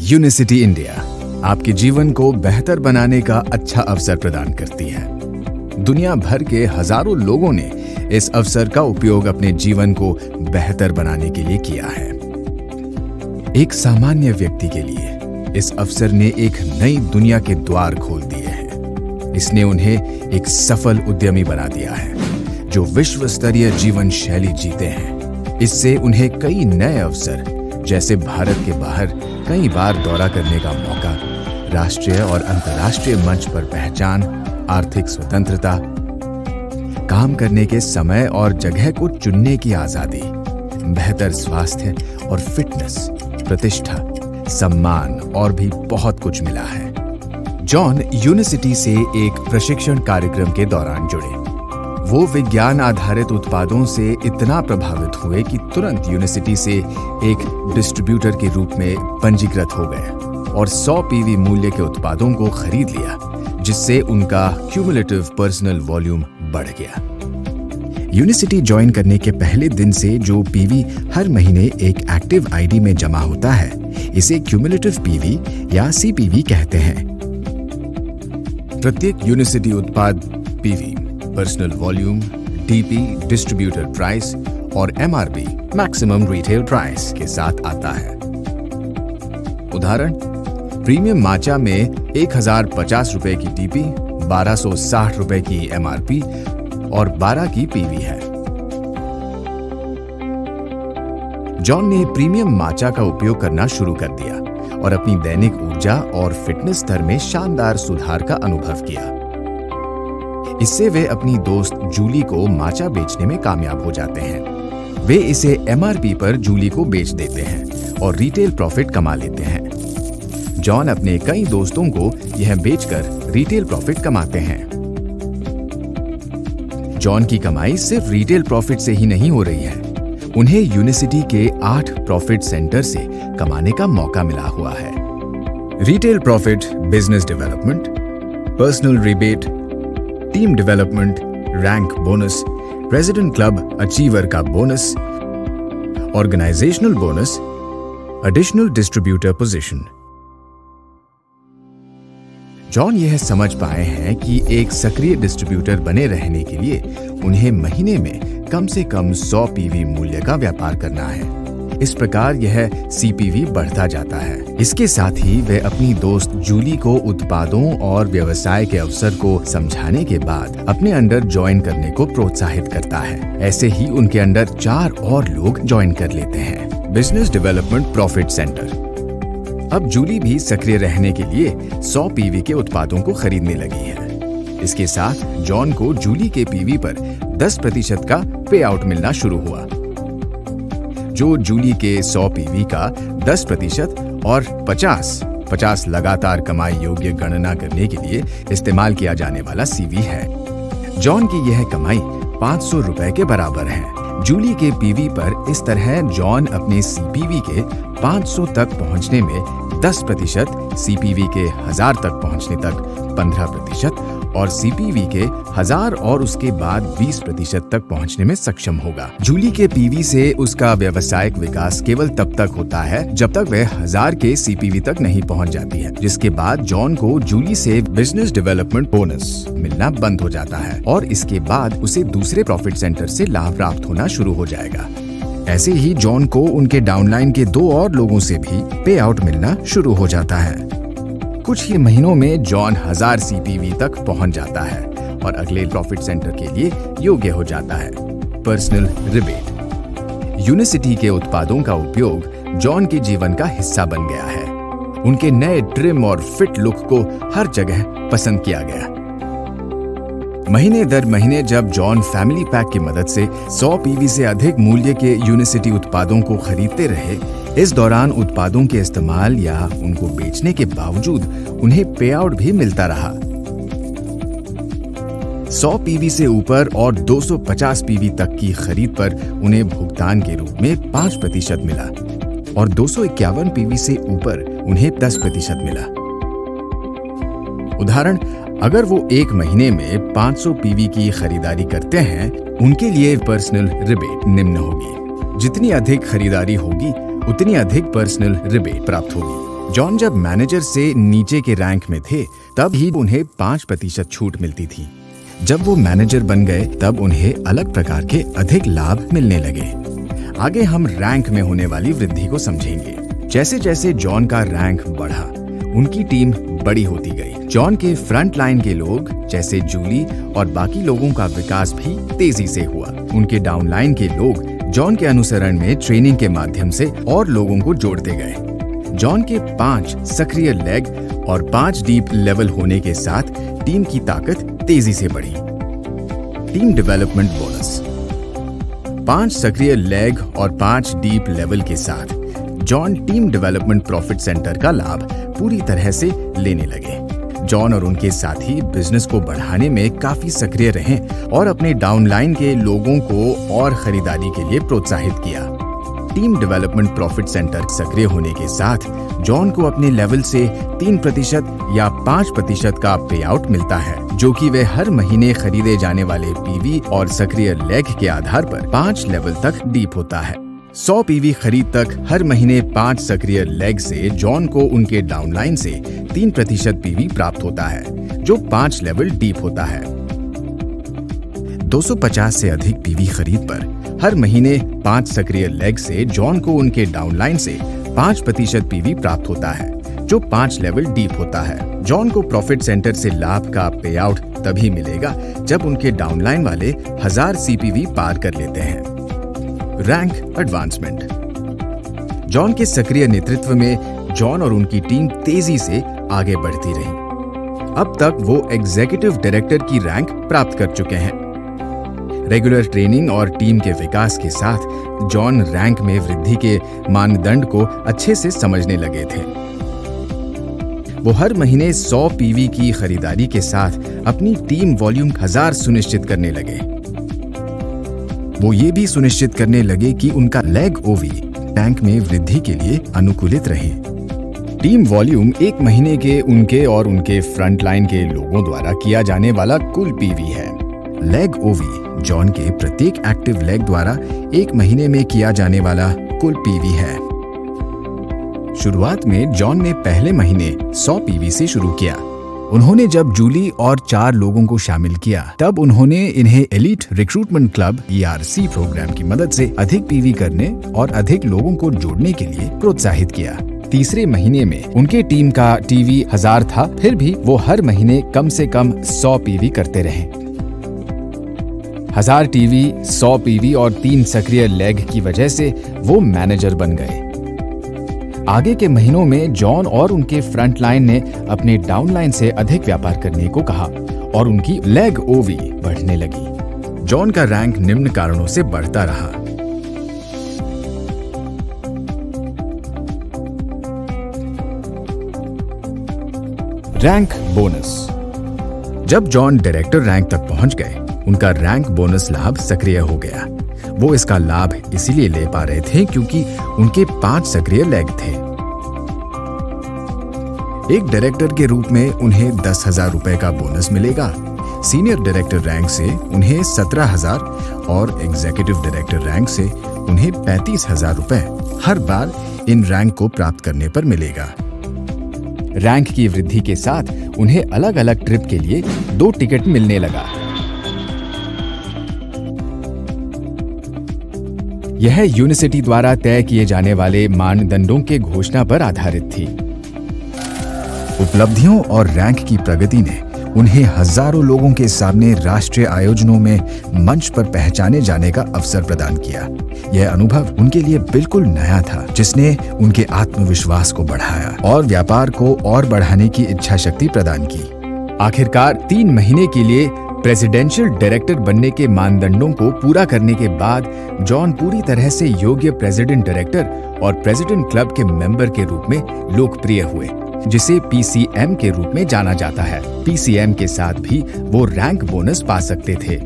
Unicity India आपके जीवन को बेहतर बनाने का अच्छा अवसर प्रदान करती है। दुनिया भर के हजारों लोगों ने इस अवसर का उपयोग अपने जीवन को बेहतर बनाने के लिए किया है। एक सामान्य व्यक्ति के लिए इस अवसर ने एक नई दुनिया के द्वार खोल दिए हैं। इसने उन्हें एक सफल उद्यमी बना दिया है जो विश्व स्तरीय जीवन शैली जीते हैं। इससे उन्हें कई नए अवसर जैसे भारत के बाहर कई बार दौरा करने का मौका, राष्ट्रीय और अंतर्राष्ट्रीय मंच पर पहचान, आर्थिक स्वतंत्रता, काम करने के समय और जगह को चुनने की आजादी, बेहतर स्वास्थ्य और फिटनेस, प्रतिष्ठा, सम्मान और भी बहुत कुछ मिला है। जॉन यूनिसिटी से एक प्रशिक्षण कार्यक्रम के दौरान जुड़े। वो विज्ञान आधारित उत्पादों से इतना प्रभावित हुए कि तुरंत यूनिसिटी से एक डिस्ट्रीब्यूटर के रूप में पंजीकृत हो गए और 100 पीवी मूल्य के उत्पादों को खरीद लिया, जिससे उनका क्यूमुलेटिव पर्सनल वॉल्यूम बढ़ गया। यूनिसिटी ज्वाइन करने के पहले दिन से जो पीवी हर महीने एक एक्टिव आईडी में जमा होता है, इसे क्यूमुलेटिव पीवी या सीपीवी कहते हैं। प्रत्येक यूनिसिटी उत्पाद PV, personal volume, DP, distributor price और एमआरपी, मैक्सिमम रिटेल प्राइस के साथ आता है। उदाहरण, प्रीमियम माचा में 1050 रुपए की डीपी, 1260 रुपए की एमआरपी और 12 की पीवी है। जॉन ने प्रीमियम माचा का उपयोग करना शुरू कर दिया और अपनी दैनिक ऊर्जा और फिटनेस स्तर में शानदार सुधार का अनुभव किया। इससे वे अपनी दोस्त जूली को माचा बेचने में कामयाब हो जाते हैं। वे इसे एमआरपी पर जूली को बेच देते हैं और रिटेल प्रॉफिट कमा लेते हैं। जॉन अपने कई दोस्तों को यह बेचकर रिटेल प्रॉफिट कमाते हैं। जॉन की कमाई सिर्फ रिटेल प्रॉफिट से ही नहीं हो रही है, उन्हें यूनिसिटी के 8 प्रॉफिट सेंटर से कमाने का मौका मिला हुआ है। Retail profit, business development, personal rebate, team development, rank bonus, president club achiever का bonus, organizational bonus, additional distributor position. John यह समझ पाए हैं कि एक सक्रिय डिस्ट्रीब्यूटर बने रहने के लिए उन्हें महीने में कम से कम 100 पीवी मूल्य का व्यापार करना है। इस प्रकार यह सीपीवी बढ़ता जाता है। इसके साथ ही वे अपनी दोस्त जूली को उत्पादों और व्यवसाय के अवसर को समझाने के बाद अपने अंडर ज्वाइन करने को प्रोत्साहित करता है। ऐसे ही उनके अंडर 4 और लोग ज्वाइन कर लेते हैं। Business development profit centre. अब जूली भी सक्रिय रहने के लिए 100 पीवी के उत्पादों को खरीदने लगी है। इसके साथ जॉन को जूली के पीवी पर 10% का पे आउट मिलना शुरू हुआ, जो जूली के 100 पीवी का 10% और 50 लगातार कमाई योग्य गणना करने के लिए इस्तेमाल किया जाने वाला सीवी है। जॉन की यह कमाई 500 रुपए के बराबर है। जूली के पीवी पर इस तरह जॉन अपने सीपीवी के 500 तक पहुंचने में 10%, सीपीवी के 1000 तक पहुंचने तक 15% और सीपीवी के 1000 और उसके बाद 20% तक पहुंचने में सक्षम होगा। जूली के पीवी से उसका व्यावसायिक विकास केवल तब तक होता है जब तक वह 1000 के सीपीवी तक नहीं पहुंच जाती है, जिसके बाद जॉन को जूली से बिजनेस डेवलपमेंट बोनस मिलना बंद हो जाता है और इसके बाद उसे दूसरे प्रॉफिट सेंटर से लाभ प्राप्त होना शुरू हो जाएगा। ऐसे ही जॉन को उनके डाउनलाइन के 2 और लोगों से भी पे आउट मिलना शुरू हो जाता है। कुछ ही महीनों में जॉन 1000 सीपीवी तक पहुंच जाता है और अगले प्रॉफिट सेंटर के लिए योग्य हो जाता है। Personal rebate. यूनिसिटी के उत्पादों का उपयोग जॉन के जीवन का हिस्सा बन गया है। उनके नए ट्रिम और फिट लुक को हर जगह पसंद किया गया। महीने दर महीने जब जॉन फैमिली पैक की मदद से 100 पीवी से अधिक मूल्य के यूनिसिटी उत्पादों को खरीदते रहे, इस दौरान उत्पादों के इस्तेमाल या उनको बेचने के बावजूद उन्हें पे आउट भी मिलता रहा। 100 पीवी से ऊपर और 250 पीवी तक की खरीद पर उन्हें भुगतान के रूप में 5% मिला और 251 पीवी से ऊपर उन्हें 10% मिला। उदाहरण, अगर वो एक महीने में 500 पीवी की खरीदारी करते हैं, उनके लिए पर्सनल रिबेट निम्न होगी। जितनी अधिक खरीदारी होगी, उतनी अधिक पर्सनल रिबेट प्राप्त होगी। जॉन जब मैनेजर से नीचे के रैंक में थे तब ही उन्हें 5% छूट मिलती थी। जब वो मैनेजर बन गए तब उन्हें अलग प्रकार के अधिक लाभ मिलने लगे। आगे हम रैंक में होने वाली वृद्धि को समझेंगे। जैसे जैसे जॉन का रैंक बढ़ा, उनकी टीम बड़ी होती गई। जॉन के फ्रंट लाइन के लोग जैसे जूली और बाकी लोगों का विकास भी तेजी से हुआ। उनके डाउन लाइन के लोग जॉन के अनुसरण में ट्रेनिंग के माध्यम से और लोगों को जोड़ते गए। जॉन के 5 सक्रिय लेग और 5 डीप लेवल होने के साथ टीम की ताकत तेजी से बढ़ी। Team development bonus. 5 सक्रिय लेग और 5 डीप लेवल के साथ John team development profit centre का लाभ पूरी तरह से लेने लगे। जॉन और उनके साथी बिजनेस को बढ़ाने में काफी सक्रिय रहे और अपने डाउनलाइन के लोगों को और खरीदारी के लिए प्रोत्साहित किया। टीम डेवलपमेंट प्रॉफिट सेंटर सक्रिय होने के साथ जॉन को अपने लेवल से 3% या 5% का पे आउट मिलता है, जो कि वे हर महीने खरीदे जाने वाले पीवी और सक्रिय लेग के आधार पर 5 लेवल तक डीप होता है। 100 पीवी खरीद तक हर महीने 5 सक्रिय लेग से जॉन को उनके डाउनलाइन से 3% पीवी प्राप्त होता है, जो 5 लेवल डीप होता है। 250 से अधिक पीवी खरीद पर हर महीने 5 सक्रिय लेग से जॉन को उनके डाउनलाइन से 5% पीवी प्राप्त होता है, जो 5 लेवल डीप होता है। जॉन को प्रॉफिट सेंटर से लाभ का पे आउट तभी मिलेगा जब उनके डाउनलाइन वाले 1000 सीपीवी पार कर लेते हैं। Rank advancement. जॉन के सक्रिय नेतृत्व में जॉन और उनकी टीम तेजी से आगे बढ़ती रही। अब तक वो एग्जीक्यूटिव डायरेक्टर की रैंक प्राप्त कर चुके हैं। रेगुलर ट्रेनिंग और टीम के विकास के साथ जॉन रैंक में वृद्धि के मानदंड को अच्छे से समझने लगे थे। वो हर महीने 100 पीवी की खरीदारी के साथ अपनी टीम वॉल्यूम 1000 सुनिश्चित करने लगे। वो ये भी सुनिश्चित करने लगे कि उनका लेग ओवी टैंक में वृद्धि के लिए अनुकूलित रहे। टीम वॉल्यूम एक महीने के उनके और उनके फ्रंट लाइन के लोगों द्वारा किया जाने वाला कुल पीवी है। लेग ओवी जॉन के प्रत्येक एक्टिव लेग द्वारा एक महीने में किया जाने वाला कुल पीवी है। शुरुआत में जॉन ने पहले महीने 100 पीवी से शुरू किया। उन्होंने जब जूली और 4 लोगों को शामिल किया तब उन्होंने इन्हें elite recruitment club ERC program की मदद से अधिक पीवी करने और अधिक लोगों को जोड़ने के लिए प्रोत्साहित किया। तीसरे महीने में उनके टीम का टीवी 1000 था, फिर भी वो हर महीने कम से कम 100 पीवी करते रहे। 1000 टीवी, 100 पीवी और 3 सक्रिय लेग की वजह से वो मैनेजर बन गए। आगे के महीनों में जॉन और उनके फ्रंट लाइन ने अपने डाउन लाइन से अधिक व्यापार करने को कहा और उनकी लेग ओवी बढ़ने लगी। जॉन का रैंक निम्न कारणों से बढ़ता रहा। Rank bonus. जब जॉन डायरेक्टर रैंक तक पहुंच गए, उनका रैंक बोनस लाभ सक्रिय हो गया। वो इसका लाभ इसीलिए ले पा रहे थे क्योंकि उनके 5 सक्रिय लेग थे। एक डायरेक्टर के रूप में उन्हें 10,000 रुपए का बोनस मिलेगा। सीनियर डायरेक्टर रैंक से उन्हें 17,000 और एग्जीक्यूटिव डायरेक्टर रैंक से उन्हें 35,000 रुपए हर बार इन रैंक को प्राप्त करने पर मिलेगा। रैंक की वृद्धि के साथ उन्हें अलग अलग ट्रिप के लिए 2 टिकट मिलने लगा। यह यूनिवर्सिटी द्वारा तय किए जाने वाले मानदंडों के घोषणा पर आधारित थी। उपलब्धियों और रैंक की प्रगति ने उन्हें हजारों लोगों के सामने राष्ट्रीय आयोजनों में मंच पर पहचाने जाने का अवसर प्रदान किया। यह अनुभव उनके लिए बिल्कुल नया था, जिसने उनके आत्मविश्वास को बढ़ाया और व्यापार को और बढ़ाने की इच्छा शक्ति प्रदान की। आखिरकार 3 महीने के लिए प्रेसिडेंशियल डायरेक्टर बनने के मानदंडों को पूरा करने के बाद जॉन पूरी तरह से योग्य प्रेसिडेंट डायरेक्टर और प्रेसिडेंट क्लब के मेंबर के रूप में लोकप्रिय हुए, जिसे PCM के रूप में जाना जाता है। PCM के साथ भी वो रैंक बोनस पा सकते थे।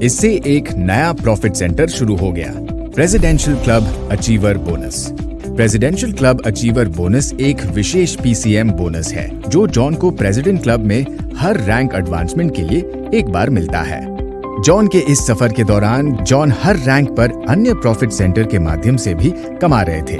इससे एक नया प्रॉफिट सेंटर शुरू हो गया, presidential club achiever bonus. Presidential club achiever bonus एक विशेष PCM बोनस है जो जॉन को प्रेसिडेंट क्लब में हर रैंक एडवांसमेंट के लिए एक बार मिलता है। जॉन के इस सफर के दौरान जॉन हर रैंक पर अन्य प्रॉफिट सेंटर के माध्यम से भी कमा रहे थे,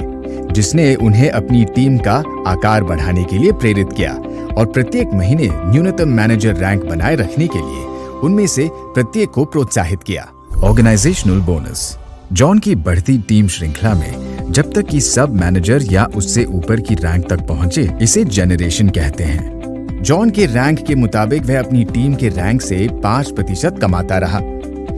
जिसने उन्हें अपनी टीम का आकार बढ़ाने के लिए प्रेरित किया और प्रत्येक महीने न्यूनतम मैनेजर रैंक बनाए रखने के लिए उनमें से प्रत्येक को प्रोत्साहित किया। Organisational bonus. जॉन की बढ़ती टीम श्रृंखला में जब तक कि सब मैनेजर या उससे ऊपर की रैंक तक पहुंचे, इसे जनरेशन कहते हैं। जॉन के रैंक के मुताबिक वह अपनी टीम के रैंक से 5% कमाता रहा।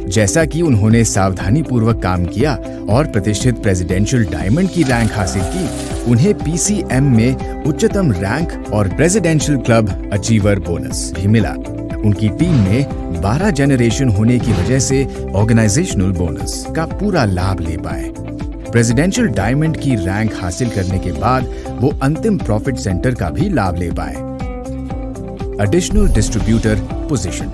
जैसा कि उन्होंने सावधानी पूर्वक काम किया और प्रतिष्ठित प्रेसिडेंशियल डायमंड की रैंक हासिल की, उन्हें पीसीएम में उच्चतम रैंक और प्रेसिडेंशियल क्लब अचीवर बोनस भी मिला। उनकी टीम में 12 जनरेशन होने की वजह से ऑर्गेनाइजेशनल बोनस का पूरा लाभ ले पाए। प्रेसिडेंशियल डायमंड की रैंक हासिल करने के बाद वो अंतिम प्रॉफिट सेंटर का भी लाभ ले पाए। Additional distributor position.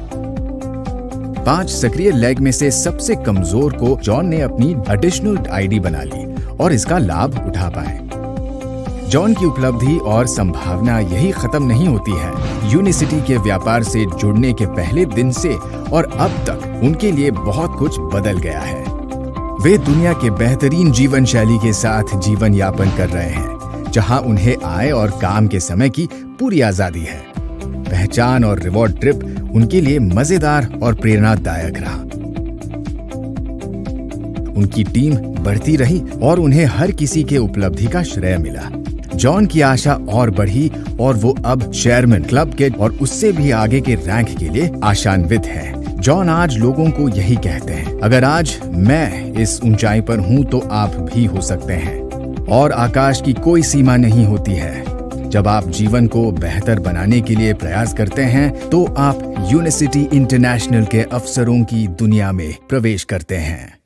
5 सक्रिय लेग में से सबसे कमजोर को जॉन ने अपनी एडिशनल आईडी बना ली और इसका लाभ उठा पाए। जॉन की उपलब्धि और संभावना यही खत्म नहीं होती है। यूनिसिटी के व्यापार से जुड़ने के पहले दिन से और अब तक उनके लिए बहुत कुछ बदल गया है। वे दुनिया के बेहतरीन जीवन शैली के साथ जीवन यापन कर रहे हैं, जहां उन्हें आय और काम के समय की पूरी आजादी है। पहचान और रिवॉर्ड ट्रिप उनके लिए मजेदार और प्रेरणादायक रहा। उनकी टीम बढ़ती रही और उन्हें हर किसी के उपलब्धि का श्रेय मिला। जॉन की आशा और बढ़ी और वो अब चेयरमैन क्लब के और उससे भी आगे के रैंक के लिए आशान्वित है। जॉन आज लोगों को यही कहते हैं, अगर आज मैं इस ऊंचाई पर हूं तो आप भी हो सकते हैं। और आकाश की कोई सीमा नहीं होती है। जब आप जीवन को बेहतर बनाने के लिए प्रयास करते हैं तो आप यूनिसिटी इंटरनेशनल के अवसरों की दुनिया में प्रवेश करते हैं।